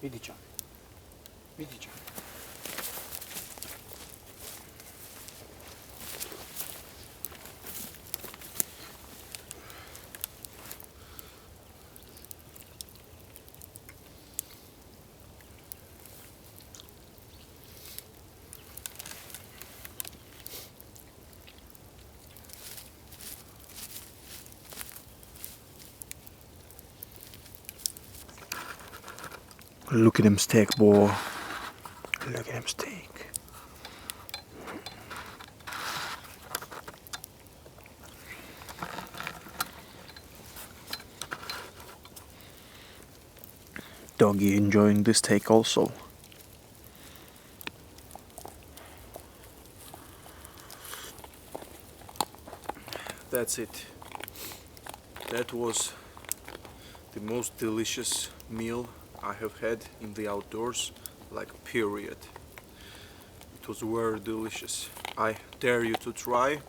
Vidit ćemo. Vidit ćemo. Look at them steak, boy. Look at them steak. Doggy enjoying the steak also. That's it. That was the most delicious meal I have had in the outdoors, like period. It was very delicious. I dare you to try,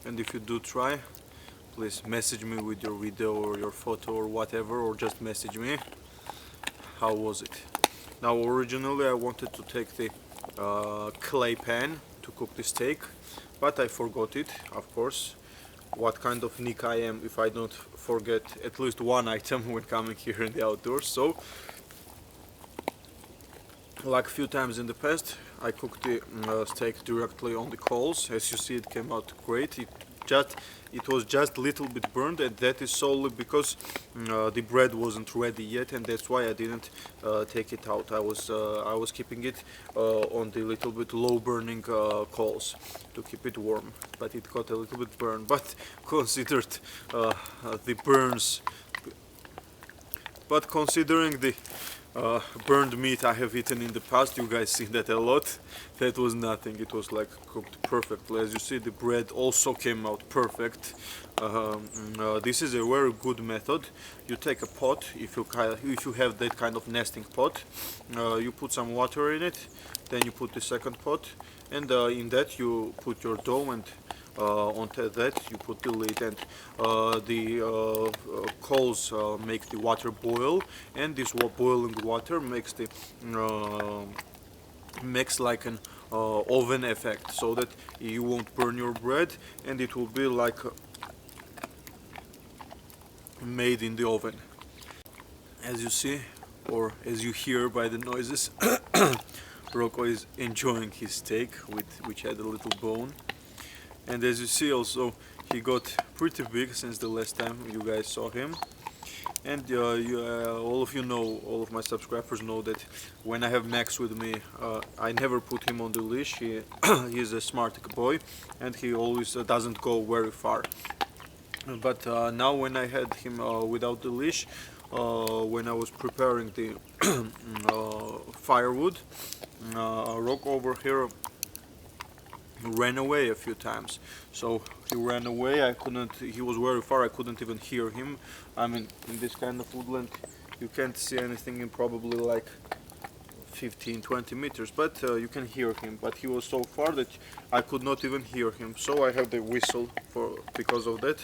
and if you do try, please message me with your video or your photo or whatever, or just message me. How was it? Now originally I wanted to take the clay pan to cook the steak, but I forgot it, of course. What kind of Nick I am if I don't forget at least one item when coming here in the outdoors. So, like a few times in the past, I cooked the steak directly on the coals. As you see, it came out great. It was just a little bit burned, and that is solely because the bread wasn't ready yet, and that's why I didn't take it out. I was keeping it on the little bit low burning coals to keep it warm, but it got a little bit burned. But considered the burns, but considering the burned meat I have eaten in the past, you guys see that a lot, that was nothing. It was like cooked perfectly. As you see, the bread also came out perfect. This is a very good method. You take a pot, if you have that kind of nesting pot, you put some water in it, then you put the second pot, and in that you put your dough, and onto that you put the lid, and the coals make the water boil, and this boiling water makes like an oven effect, so that you won't burn your bread, and it will be like made in the oven. As you see, or as you hear by the noises, Rocco is enjoying his steak, which had a little bone. And as you see also, he got pretty big since the last time you guys saw him. And all of you know, all of my subscribers know that when I have Max with me, I never put him on the leash. He's a smart boy, and he always doesn't go very far. But now when I had him without the leash, when I was preparing the firewood, Rock over here ran away a few times. So he ran away, he was very far, I couldn't even hear him. I mean, in this kind of woodland you can't see anything in probably like 15-20 meters, but you can hear him. But he was so far that I could not even hear him, so I have the whistle because of that.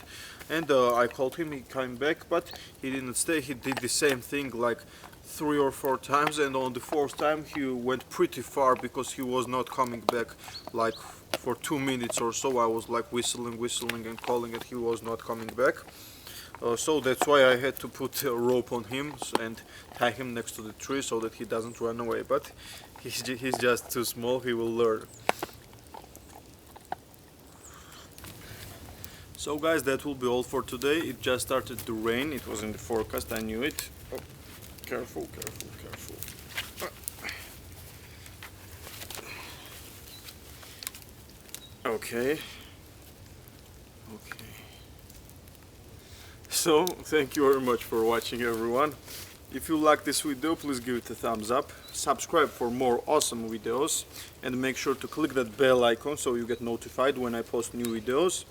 And I called him, he came back, but he didn't stay. He did the same thing like 3 or 4 times, and on the 4th time he went pretty far because he was not coming back. Like for 2 minutes or so I was like whistling and calling, and he was not coming back. So that's why I had to put a rope on him and tie him next to the tree so that he doesn't run away. But he's just too small, he will learn. So guys, that will be all for today. It just started to rain, it was in the forecast, I knew it. Oh, careful. Okay. So, thank you very much for watching, everyone. If you like this video, please give it a thumbs up, subscribe for more awesome videos, and make sure to click that bell icon so you get notified when I post new videos.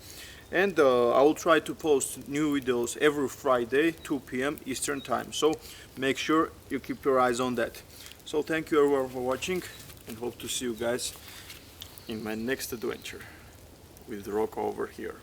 And I will try to post new videos every Friday, 2 p.m. Eastern Time, so make sure you keep your eyes on that. So thank you everyone for watching, and hope to see you guys in my next adventure with Rocco over here.